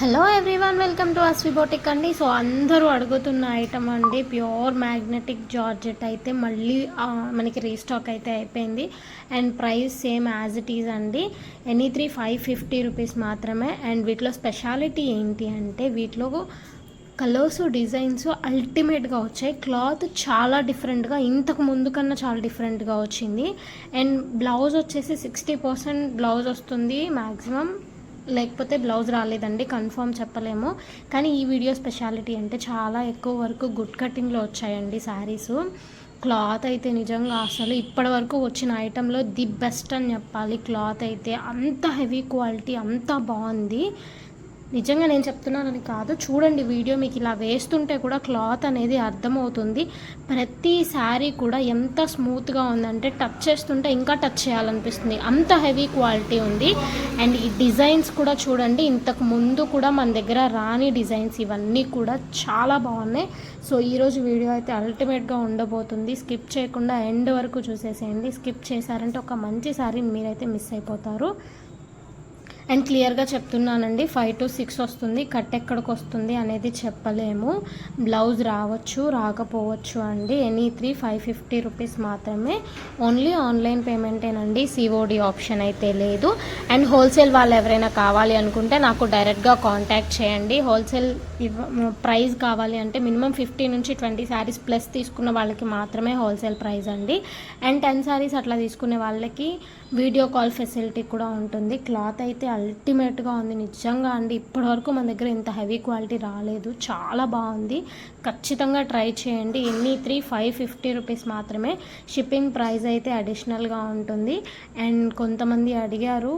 Hello everyone, welcome to Aswi boutique అండి. So అందరూ అడుగుతున్న ఐటమ్ అండి, ప్యూర్ మ్యాగ్నెటిక్ జార్జెట్ అయితే మళ్ళీ మనకి రీస్టాక్ అయితే అయిపోయింది. And price same as it is అండి. ఎనీ 550 రూపీస్ మాత్రమే. అండ్ వీటిలో స్పెషాలిటీ ఏంటి అంటే, వీటిలో కలర్స్ డిజైన్స్ అల్టిమేట్గా వచ్చాయి. క్లాత్ చాలా డిఫరెంట్గా, ఇంతకు ముందు కన్నా చాలా డిఫరెంట్గా వచ్చింది. అండ్ బ్లౌజ్ వచ్చేసి 60% బ్లౌజ్ వస్తుంది మ్యాక్సిమం, లేకపోతే బ్లౌజ్ రాలేదండి, కన్ఫర్మ్ చెప్పలేము. కానీ ఈ వీడియో స్పెషాలిటీ అంటే చాలా ఎక్కువ వరకు గుడ్ కటింగ్లో వచ్చాయండి శారీసు. క్లాత్ అయితే నిజంగా అసలు ఇప్పటి వరకు వచ్చిన ఐటెంలో ది బెస్ట్ అని చెప్పాలి. క్లాత్ అయితే అంత హెవీ క్వాలిటీ, అంత బాగుంది. నిజంగా నేను చెప్తున్నానని కాదు, చూడండి వీడియో, మీకు ఇలా వేస్తుంటే కూడా క్లాత్ అనేది అర్థమవుతుంది. ప్రతి శారీ కూడా ఎంత స్మూత్గా ఉందంటే టచ్ చేస్తుంటే ఇంకా టచ్ చేయాలనిపిస్తుంది, అంత హెవీ క్వాలిటీ ఉంది. అండ్ ఈ డిజైన్స్ కూడా చూడండి, ఇంతకు ముందు కూడా మన దగ్గర రాని డిజైన్స్ ఇవన్నీ కూడా చాలా బాగున్నాయి. సో ఈరోజు వీడియో అయితే అల్టిమేట్గా ఉండబోతుంది. స్కిప్ చేయకుండా ఎండ్ వరకు చూసేసేయండి. స్కిప్ చేశారంటే ఒక మంచి శారీని మీరైతే మిస్ అయిపోతారు. అండ్ క్లియర్గా చెప్తున్నానండి, 5 to 6 వస్తుంది. కట్ ఎక్కడికి వస్తుంది అనేది చెప్పలేము. బ్లౌజ్ రావచ్చు, రాకపోవచ్చు అండి. ఎనీ 550 రూపీస్ మాత్రమే. ఓన్లీ ఆన్లైన్ పేమెంటేనండి, సిఓడి ఆప్షన్ అయితే లేదు. అండ్ హోల్సేల్ వాళ్ళు ఎవరైనా కావాలి అనుకుంటే నాకు డైరెక్ట్గా కాంటాక్ట్ చేయండి. హోల్సేల్ ప్రైస్ కావాలి అంటే మినిమం 15 నుంచి 20 శారీస్ ప్లస్ తీసుకున్న వాళ్ళకి మాత్రమే హోల్సేల్ ప్రైస్ అండి. అండ్ 10 శారీస్ అట్లా తీసుకునే వాళ్ళకి వీడియో కాల్ ఫెసిలిటీ కూడా ఉంటుంది. క్లాత్ అయితే అల్టిమేట్గా ఉంది నిజంగా అండి. ఇప్పటివరకు మన దగ్గర ఇంత హెవీ క్వాలిటీ రాలేదు, చాలా బాగుంది. ఖచ్చితంగా ట్రై చేయండి. ఎన్ని 550 రూపీస్ మాత్రమే. షిప్పింగ్ ప్రైస్ అయితే అడిషనల్గా ఉంటుంది. అండ్ కొంతమంది అడిగారు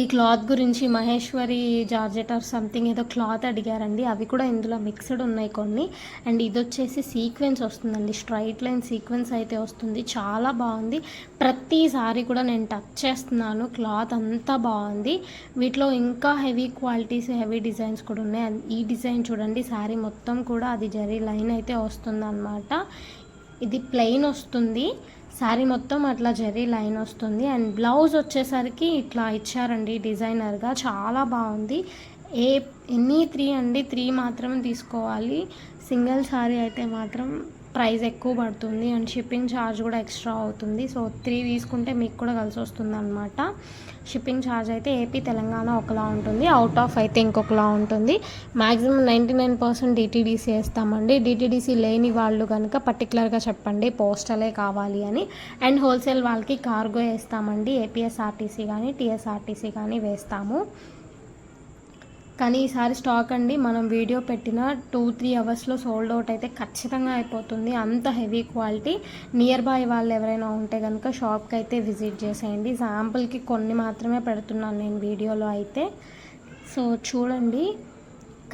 ఈ క్లాత్ గురించి, మహేశ్వరి జార్జెట్ ఆర్ సంథింగ్ ఏదో క్లాత్ అడిగారండి. అవి కూడా ఇందులో మిక్స్డ్ ఉన్నాయి కొన్ని. అండ్ ఇది వచ్చేసి సీక్వెన్స్ వస్తుందండి, స్ట్రైట్ లైన్ సీక్వెన్స్ అయితే వస్తుంది, చాలా బాగుంది. ప్రతిసారి కూడా నేను టచ్ చేస్తున్నాను, క్లాత్ అంతా బాగుంది. వీటిలో ఇంకా హెవీ క్వాలిటీస్, హెవీ డిజైన్స్ కూడా ఉన్నాయి. ఈ డిజైన్ చూడండి, శారీ మొత్తం కూడా అది జరీ లైన్ అయితే వస్తుంది అన్నమాట. ఇది ప్లెయిన్ వస్తుంది, శారీ మొత్తం అట్లా జరీ లైన్ వస్తుంది. అండ్ బ్లౌజ్ వచ్చేసరికి ఇట్లా ఇచ్చారండి డిజైనర్గా, చాలా బాగుంది. ఎనీ 3 అండి, 3 మాత్రమే తీసుకోవాలి. సింగిల్ శారీ అయితే మాత్రం ప్రైస్ ఎక్కువ పడుతుంది. అండ్ షిప్పింగ్ ఛార్జ్ కూడా ఎక్స్ట్రా అవుతుంది. సో 3 తీసుకుంటే మీకు కూడా కలిసి వస్తుంది అనమాట. షిప్పింగ్ ఛార్జ్ అయితే ఏపీ తెలంగాణ ఒకలా ఉంటుంది, అవుట్ ఆఫ్ అయితే ఇంకొకలా ఉంటుంది. మ్యాక్సిమం 99% డిటీడీసీ వేస్తామండి. డిటీడీసీ లేని వాళ్ళు కనుక పర్టికులర్గా చెప్పండి పోస్టలే కావాలి అని. అండ్ హోల్సేల్ వాళ్ళకి కార్గో వేస్తామండి, ఏపీఎస్ఆర్టీసీ కానీ టీఎస్ఆర్టీసీ కానీ వేస్తాము. కానీ ఈసారి స్టాక్ అండి మనం వీడియో పెట్టిన 2-3 అవర్స్లో సోల్డ్ అవుట్ అయితే ఖచ్చితంగా అయిపోతుంది, అంత హెవీ క్వాలిటీ. నియర్ బై వాళ్ళు ఎవరైనా ఉంటే కనుక షాప్కి అయితే విజిట్ చేసేయండి. శాంపుల్కి కొన్ని మాత్రమే పెడుతున్నాను నేను వీడియోలో అయితే. సో చూడండి,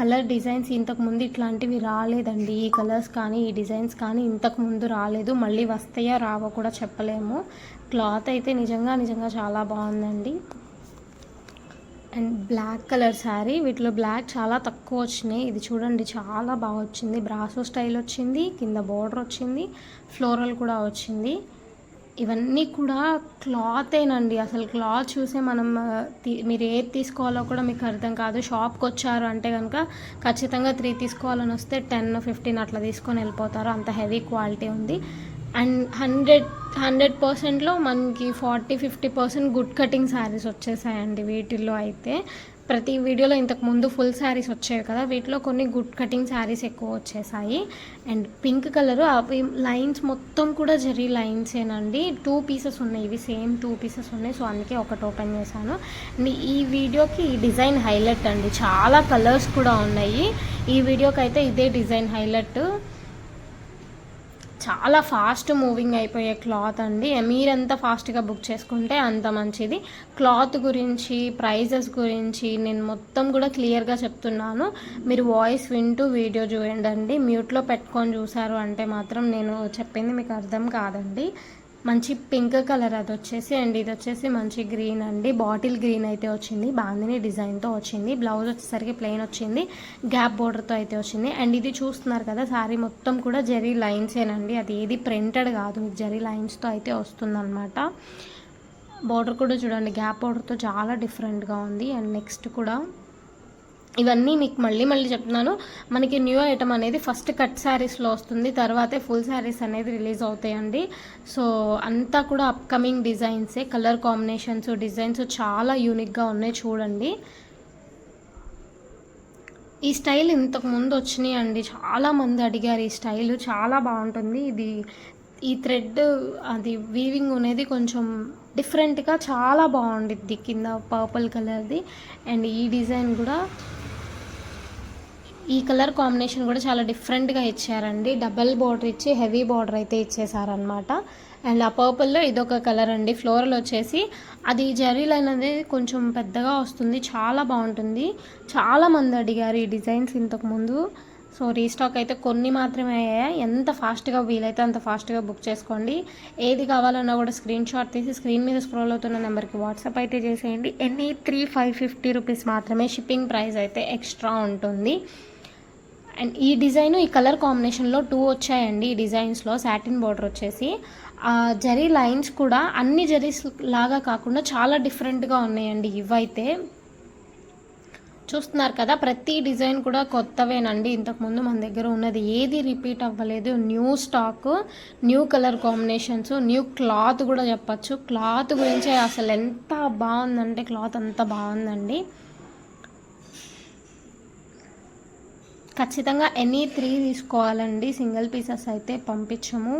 కలర్ డిజైన్స్ ఇంతకుముందు ఇట్లాంటివి రాలేదండి. ఈ కలర్స్ కానీ ఈ డిజైన్స్ కానీ ఇంతకుముందు రాలేదు, మళ్ళీ వస్తాయో రావో కూడా చెప్పలేము. క్లాత్ అయితే నిజంగా చాలా బాగుందండి. అండ్ బ్లాక్ కలర్ శారీ, వీటిలో బ్లాక్ చాలా తక్కువ వచ్చినాయి. ఇది చూడండి చాలా బాగా వచ్చింది, బ్రాసో స్టైల్ వచ్చింది, కింద బోర్డర్ వచ్చింది, ఫ్లోరల్ కూడా వచ్చింది. ఇవన్నీ కూడా క్లాతేనండి. అసలు క్లాత్ చూసే మనం మీరు ఏది తీసుకోవాలో కూడా మీకు అర్థం కాదు. షాప్కి వచ్చారు అంటే కనుక ఖచ్చితంగా 3 తీసుకోవాలని వస్తే 10-15 అట్లా తీసుకొని వెళ్ళిపోతారు, అంత హెవీ క్వాలిటీ ఉంది. అండ్ 100%లో మనకి 40-50% గుడ్ కటింగ్ శారీస్ వచ్చేసాయండి వీటిల్లో అయితే. ప్రతి వీడియోలో ఇంతకు ముందు ఫుల్ శారీస్ వచ్చాయి కదా, వీటిలో కొన్ని గుడ్ కటింగ్ శారీస్ ఎక్కువ వచ్చేసాయి. అండ్ పింక్ కలరు, అవి లైన్స్ మొత్తం కూడా జరీ లైన్సేనండి. 2 పీసెస్ ఉన్నాయి, ఇవి సేమ్ 2 పీసెస్ ఉన్నాయి. సో అందుకే ఒకటి ఓపెన్ చేశాను. అండ్ ఈ వీడియోకి ఈ డిజైన్ హైలైట్ అండి, చాలా కలర్స్ కూడా ఉన్నాయి. ఈ వీడియోకి అయితే ఇదే డిజైన్ హైలైట్. చాలా ఫాస్ట్ మూవింగ్ అయిపోయే క్లాత్ అండి. మీరెంత ఫాస్ట్గా బుక్ చేసుకుంటే అంత మంచిది. క్లాత్ గురించి, ప్రైజెస్ గురించి నేను మొత్తం కూడా క్లియర్గా చెప్తున్నాను. మీరు వాయిస్ వింటూ వీడియో చూడండి. మ్యూట్లో పెట్టుకొని చూసారు అంటే మాత్రం నేను చెప్పింది మీకు అర్థం కాదండి. మంచి పింక్ కలర్ అది వచ్చేసి. అండ్ ఇది వచ్చేసి మంచి గ్రీన్ అండి, బాటిల్ గ్రీన్ అయితే వచ్చింది, బాందిని డిజైన్తో వచ్చింది. బ్లౌజ్ వచ్చేసరికి ప్లెయిన్ వచ్చింది, గ్యాప్ బోర్డర్తో అయితే వచ్చింది. అండ్ ఇది చూస్తున్నారు కదా, శారీ మొత్తం కూడా జరీ లైన్సేనండి, అది ఏది ప్రింటెడ్ కాదు, మీకు జరీ లైన్స్తో అయితే వస్తుందన్నమాట. బోర్డర్ కూడా చూడండి, గ్యాప్ బోర్డర్తో చాలా డిఫరెంట్గా ఉంది. అండ్ నెక్స్ట్ కూడా ఇవన్నీ మీకు మళ్ళీ చెప్తున్నాను, మనకి న్యూ ఐటమ్ అనేది ఫస్ట్ కట్ శారీస్లో వస్తుంది, తర్వాతే ఫుల్ శారీస్ అనేది రిలీజ్ అవుతాయండి. సో అంతా కూడా అప్కమింగ్ డిజైన్సే. కలర్ కాంబినేషన్స్, డిజైన్స్ చాలా యూనిక్గా ఉన్నాయి చూడండి. ఈ స్టైల్ ఇంతకు ముందు వచ్చినాయి అండి, చాలామంది అడిగారు ఈ స్టైల్, చాలా బాగుంటుంది. ఇది ఈ థ్రెడ్ అది వీవింగ్ అనేది కొంచెం డిఫరెంట్గా చాలా బాగుండిద్ది, కింద పర్పుల్ కలర్ది. అండ్ ఈ డిజైన్ కూడా, ఈ కలర్ కాంబినేషన్ కూడా చాలా డిఫరెంట్గా ఇచ్చారండి. డబల్ బార్డర్ ఇచ్చి హెవీ బార్డర్ అయితే ఇచ్చేసారనమాట. అండ్ ఆ పర్పుల్లో ఇదొక కలర్ అండి. ఫ్లోరల్ వచ్చేసి అది జరీ లైన్ అనేది కొంచెం పెద్దగా వస్తుంది, చాలా బాగుంటుంది. చాలామంది అడిగారు ఈ డిజైన్స్ ఇంతకుముందు. సో రీస్టాక్ అయితే కొన్ని మాత్రమే అయ్యాయి. ఎంత ఫాస్ట్గా వీలైతే అంత ఫాస్ట్గా బుక్ చేసుకోండి. ఏది కావాలన్నా కూడా స్క్రీన్ షాట్ తీసి స్క్రీన్ మీద స్క్రోల్ అవుతున్న నెంబర్కి వాట్సాప్ అయితే చేసేయండి. ఎనీ 550 రూపీస్ మాత్రమే. షిప్పింగ్ ప్రైస్ అయితే ఎక్స్ట్రా ఉంటుంది. అండ్ ఈ డిజైన్, ఈ కలర్ కాంబినేషన్లో 2 వచ్చాయండి. ఈ డిజైన్స్లో సాటిన్ బార్డర్ వచ్చేసి, జరీ లైన్స్ కూడా అన్ని జరీస్ లాగా కాకుండా చాలా డిఫరెంట్గా ఉన్నాయండి. ఇవైతే చూస్తున్నారు కదా, ప్రతి డిజైన్ కూడా కొత్తవేనండి. ఇంతకుముందు మన దగ్గర ఉన్నది ఏది రిపీట్ అవ్వలేదు. New stock, new colour combinations, new cloth కూడా చెప్పచ్చు. క్లాత్ గురించి అసలు ఎంత బాగుందంటే, క్లాత్ అంత బాగుందండి. ఖచ్చితంగా ఎనీ 3 తీసుకోవాలండి, సింగిల్ పీసెస్ అయితే పంపించము.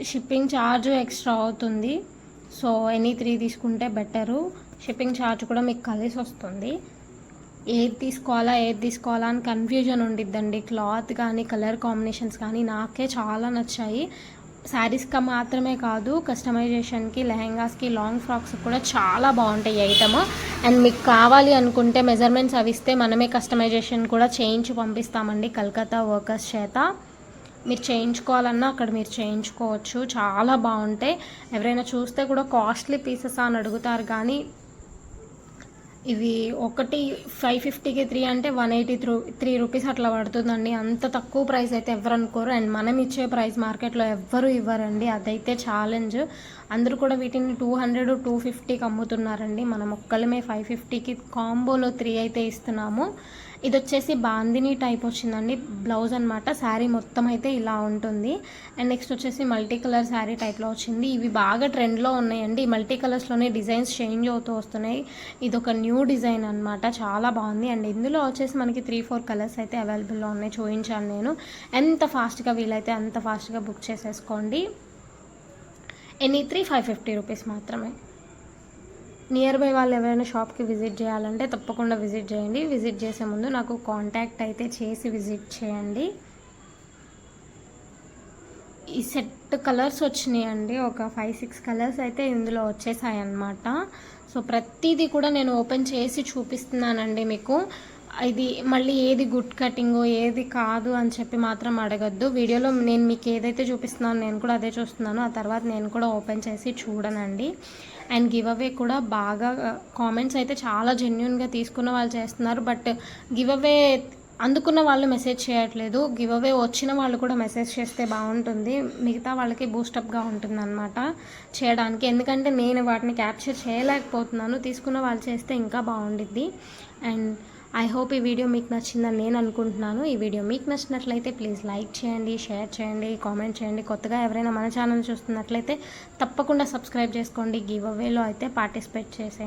షిప్పింగ్ ఛార్జ్ ఎక్స్ట్రా అవుతుంది. సో ఎనీ 3 తీసుకుంటే బెటరు. షిప్పింగ్ ఛార్జ్ కూడా మీకు కలిసి వస్తుంది. ఏది తీసుకోవాలా అని కన్ఫ్యూజన్ ఉండిద్దండి. క్లాత్ కానీ కలర్ కాంబినేషన్స్ కానీ నాకే చాలా నచ్చాయి. శారీస్కి మాత్రమే కాదు, కస్టమైజేషన్కి, లెహెంగాస్కి, లాంగ్ ఫ్రాక్స్కి కూడా చాలా బాగుంటాయి ఐటమ్. అండ్ మీకు కావాలి అనుకుంటే మెజర్మెంట్స్ అవి ఇస్తే మనమే కస్టమైజేషన్ కూడా చేయించి పంపిస్తామండి కలకత్తా వర్కర్స్ చేత. మీరు చేయించుకోవాలన్నా అక్కడ మీరు చేయించుకోవచ్చు, చాలా బాగుంటాయి. ఎవరైనా చూస్తే కూడా కాస్ట్లీ పీసెస్ అని అడుగుతారు, కానీ ఇవి ఒకటి 550కి 3 అంటే 183 రూపీస్ అట్లా పడుతుందండి. అంత తక్కువ ప్రైస్ అయితే ఎవరు అనుకోరు. అండ్ మనం ఇచ్చే ప్రైస్ మార్కెట్లో ఎవ్వరు ఇవ్వరండి, అదైతే ఛాలెంజ్. అందరూ కూడా వీటిని 200, 250కి అమ్ముతున్నారండి. మనం ఒక్కళ్ళమే 550కి కాంబోలో 3 అయితే ఇస్తున్నాము. ఇది వచ్చేసి బాందిని టైప్ వచ్చిందండి, బ్లౌజ్ అనమాట. శారీ మొత్తం అయితే ఇలా ఉంటుంది. అండ్ నెక్స్ట్ వచ్చేసి మల్టీ కలర్ శారీ టైప్లో వచ్చింది. ఇవి బాగా ట్రెండ్లో ఉన్నాయండి. మల్టీ కలర్స్లోనే డిజైన్స్ చేంజ్ అవుతూ వస్తున్నాయి. ఇది ఒక న్యూ డిజైన్ అనమాట, చాలా బాగుంది. అండ్ ఇందులో వచ్చేసి మనకి 3-4 కలర్స్ అయితే అవైలబుల్లో ఉన్నాయి, చూపించాను నేను. ఎంత ఫాస్ట్గా వీలైతే అంత ఫాస్ట్గా బుక్ చేసేసుకోండి. ఎనీ 550 రూపీస్ మాత్రమే. నియర్ బై వాళ్ళు ఎవరైనా షాప్కి విజిట్ చేయాలంటే తప్పకుండా విజిట్ చేయండి. విజిట్ చేసే ముందు నాకు కాంటాక్ట్ అయితే చేసి విజిట్ చేయండి. ఈ సెట్ కలర్స్ వచ్చినాయండి, ఒక 5-6 కలర్స్ అయితే ఇందులో వచ్చేసాయి అన్నమాట. సో ప్రతిదీ కూడా నేను ఓపెన్ చేసి చూపిస్తున్నానండి మీకు. ఇది మళ్ళీ ఏది గుడ్ కటింగ్ ఏది కాదు అని చెప్పి మాత్రం అడగద్దు. వీడియోలో నేను మీకు ఏదైతే చూపిస్తున్నానో నేను కూడా అదే చూస్తున్నాను, ఆ తర్వాత నేను కూడా ఓపెన్ చేసి చూడనండి. అండ్ గివ్ అవే కూడా బాగా కామెంట్స్ అయితే చాలా జెన్యున్గా తీసుకున్న వాళ్ళు చేస్తున్నారు, బట్ గివ్ అవే అందుకున్న వాళ్ళు మెసేజ్ చేయట్లేదు. గివ్ అవే వచ్చిన వాళ్ళు కూడా మెసేజ్ చేస్తే బాగుంటుంది, మిగతా వాళ్ళకి బూస్టప్గా ఉంటుంది అనమాట చేయడానికి. ఎందుకంటే నేను వాటిని క్యాప్చర్ చేయలేకపోతున్నాను, తీసుకున్న వాళ్ళు చేస్తే ఇంకా బాగుండిద్ది. అండ్ ఐ హోప్ ఈ వీడియో మీకు నచ్చిందని నేను అనుకుంటున్నాను. ఈ వీడియో మీకు నచ్చినట్లయితే ప్లీజ్ లైక్ చేయండి, షేర్ చేయండి, కామెంట్ చేయండి. కొత్తగా ఎవరైనా మన ఛానల్ చూస్తున్నట్లయితే తప్పకుండా సబ్స్క్రైబ్ చేసుకోండి. గివ్ అవేలో అయితే పార్టిసిపేట్ చేసేయండి.